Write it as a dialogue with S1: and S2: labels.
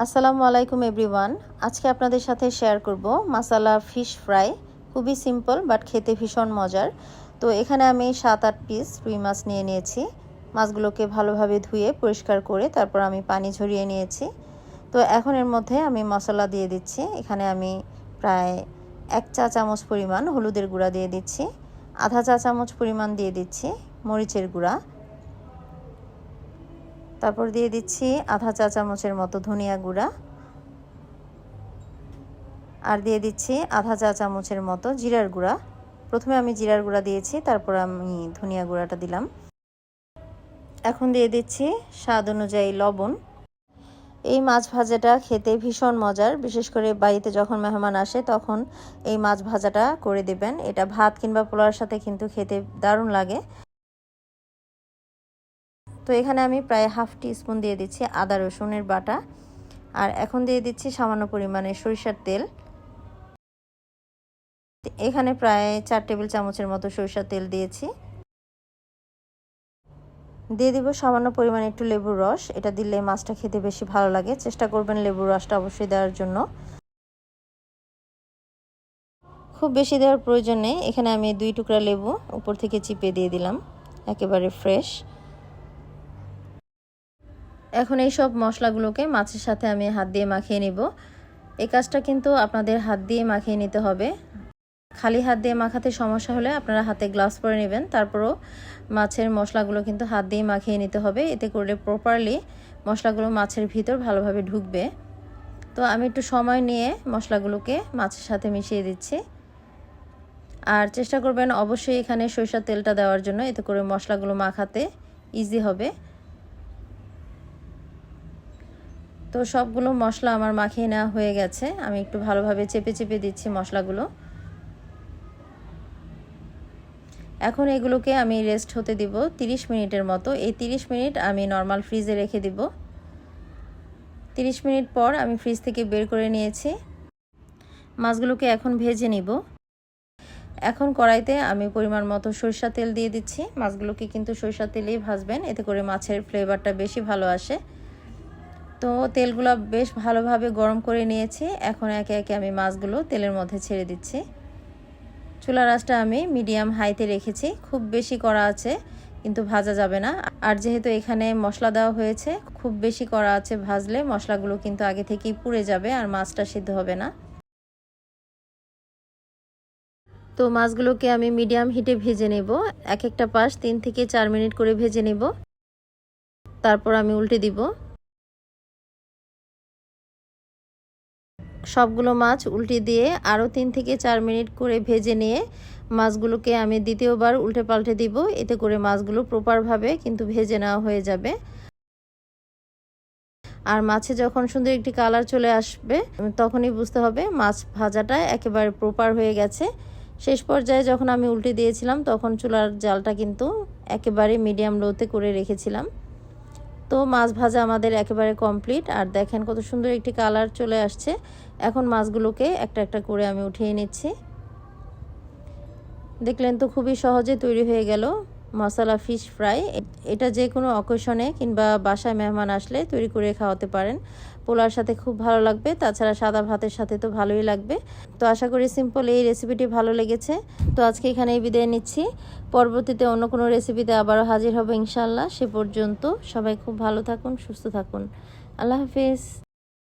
S1: আসসালামু আলাইকুম এভরিওয়ান। আজকে আপনাদের সাথে শেয়ার করব মাসালা ফিশ ফ্রাই। খুবই সিম্পল বাট খেতে ভীষণ মজার। তো এখানে আমি 7-8 পিস রুই মাছ নিয়ে নিয়েছি। মাছগুলোকে ভালোভাবে ধুয়ে পরিষ্কার করে তারপর আমি পানি ঝরিয়ে নিয়েছি। তো এখন এর মধ্যে আমি মশলা দিয়ে দিচ্ছি। এখানে আমি প্রায় 1 চা চামচ পরিমাণ হলুদের গুঁড়া দিয়ে দিচ্ছি, আধা চা চামচ পরিমাণ দিয়ে দিচ্ছি মরিচের গুঁড়া, তারপর দিয়ে দিচ্ছি আধা চা চামচের মতো ধনিয়া গুঁড়া, আর দিয়ে দিচ্ছি আধা চা চামচের মতো জিরার গুঁড়া। প্রথমে আমি জিরার গুঁড়া দিয়েছি, তারপর আমি ধনিয়া গুঁড়াটা দিলাম। এখন দিয়ে দিচ্ছি স্বাদ অনুযায়ী লবণ। এই মাছ ভাজাটা খেতে ভীষণ মজার, বিশেষ করে বাড়িতে যখন মেহমান আসে তখন এই মাছ ভাজাটা করে দেবেন। এটা ভাত কিংবা পোলাওর সাথে কিন্তু খেতে দারুণ লাগে। তো এখানে আমি প্রায় হাফ টিস্পুন দিয়ে দিচ্ছি আদা রসুনের বাটা, আর এখন দিয়ে দিচ্ছি সামান্য পরিমাণে সরিষার তেল। এখানে প্রায় 4 টেবিল চামচের মতো সরিষার তেল দিয়েছি। দিয়ে দিব সামান্য পরিমাণে একটু লেবুর রস। এটা দিলে মাছটা খেতে বেশি ভালো লাগে। চেষ্টা করবেন লেবুর রসটা অবশ্যই দেওয়ার জন্য। খুব বেশি দেওয়ার প্রয়োজন নেই। এখানে আমি 2 টুকরা লেবু উপর থেকে চিপে দিয়ে দিলাম, একেবারে ফ্রেশ। এখন এই সব মশলাগুলোকে মাছের সাথে আমি হাত দিয়ে মাখিয়ে নিব। এই কাজটা কিন্তু আপনাদের হাত দিয়ে মাখিয়ে নিতে হবে। খালি হাত দিয়ে মাখাতে সমস্যা হলে আপনারা হাতে গ্লাভস পরে নেবেন। তারপরও মাছের মশলাগুলো কিন্তু হাত দিয়ে মাখিয়ে নিতে হবে, এতে করে প্রপারলি মশলাগুলো মাছের ভিতর ভালোভাবে ঢুকবে। তো আমি একটু সময় নিয়ে মশলাগুলোকে মাছের সাথে মিশিয়ে দিচ্ছি। আর চেষ্টা করবেন অবশ্যই এখানে সরিষার তেলটা দেওয়ার জন্য, এতে করে মশলাগুলো মাখাতে ইজি হবে। তো সবগুলো মশলা আমার মাখিয়ে নেওয়া হয়ে গেছে। আমি একটু ভালোভাবে চেপে চেপে দিচ্ছি মশলাগুলো। এখন এগুলোকে আমি রেস্ট হতে দিব 30 মিনিটের মতো। এই 30 মিনিট আমি নর্মাল ফ্রিজে রেখে দিব। 30 মিনিট পর আমি ফ্রিজ থেকে বের করে নিয়েছি। মাছগুলোকে এখন ভেজে নিব। এখন কড়াইতে আমি পরিমাণ মতো সরিষা তেল দিয়ে দিচ্ছি। মাছগুলোকে কিন্তু সরিষা তেলেই ভাজবেন, এতে করে মাছের ফ্লেভারটা বেশি ভালো আসে। তো তেলগুলো বেশ ভালোভাবে গরম করে নিয়েছি। এখন একে একে আমি মাছগুলো তেলের মধ্যে ছেড়ে দিচ্ছি। চুলার আঁচটা আমি মিডিয়াম হাইতে রেখেছি। খুব বেশি কড়া আছে কিন্তু ভাজা যাবে না। আর যেহেতু এখানে মশলা দেওয়া হয়েছে, খুব বেশি কড়া আছে ভাজলে মশলাগুলো কিন্তু আগে থেকেই পুড়ে যাবে আর মাছটা সিদ্ধ হবে না। তো মাছগুলোকে আমি মিডিয়াম হিটে ভেজে নেব। এক একটা পাশ 3 থেকে 4 মিনিট করে ভেজে নেব। তারপর আমি উল্টে দিব। সবগুলো মাছ উল্টে দিয়ে আরও 3 থেকে 4 মিনিট করে ভেজে নিয়ে মাছগুলোকে আমি দ্বিতীয়বার উল্টে পাল্টে দিব। এতে করে মাছগুলো প্রপারভাবে কিন্তু ভেজে নেওয়া হয়ে যাবে। আর মাছে যখন সুন্দর একটি কালার চলে আসবে তখনই বুঝতে হবে মাছ ভাজাটা একেবারে প্রপার হয়ে গেছে। শেষ পর্যায়ে যখন আমি উল্টে দিয়েছিলাম তখন চুলার জালটা কিন্তু একেবারে মিডিয়াম লোতে করে রেখেছিলাম। তো মাছ ভাজা আমাদের একেবারে কমপ্লিট। আর দেখেন কত সুন্দর একটি কালার চলে আসছে। এখন মাছগুলোকে একটা একটা করে আমি উঠিয়ে নিচ্ছি। দেখলেন তো খুবই সহজে তৈরি হয়ে গেল মশলা ফিশ ফ্রাই। এটা যে কোনো অকেশনে কিংবা বাসায় মেহমান আসলে তৈরি করে খাওয়াতে পারেন। পোলাওর সাথে খুব ভালো লাগবে, তাছাড়া সাদা ভাতের সাথে তো ভালোই লাগবে। তো আশা করি সিম্পল এই রেসিপিটি ভালো লেগেছে। তো আজকে এখানেই বিদায় নিচ্ছি। পরবর্তীতে অন্য কোনো রেসিপিতে আবারও হাজির হব ইনশাআল্লাহ। সে পর্যন্ত সবাই খুব ভালো থাকুন, সুস্থ থাকুন। আল্লাহ হাফিজ।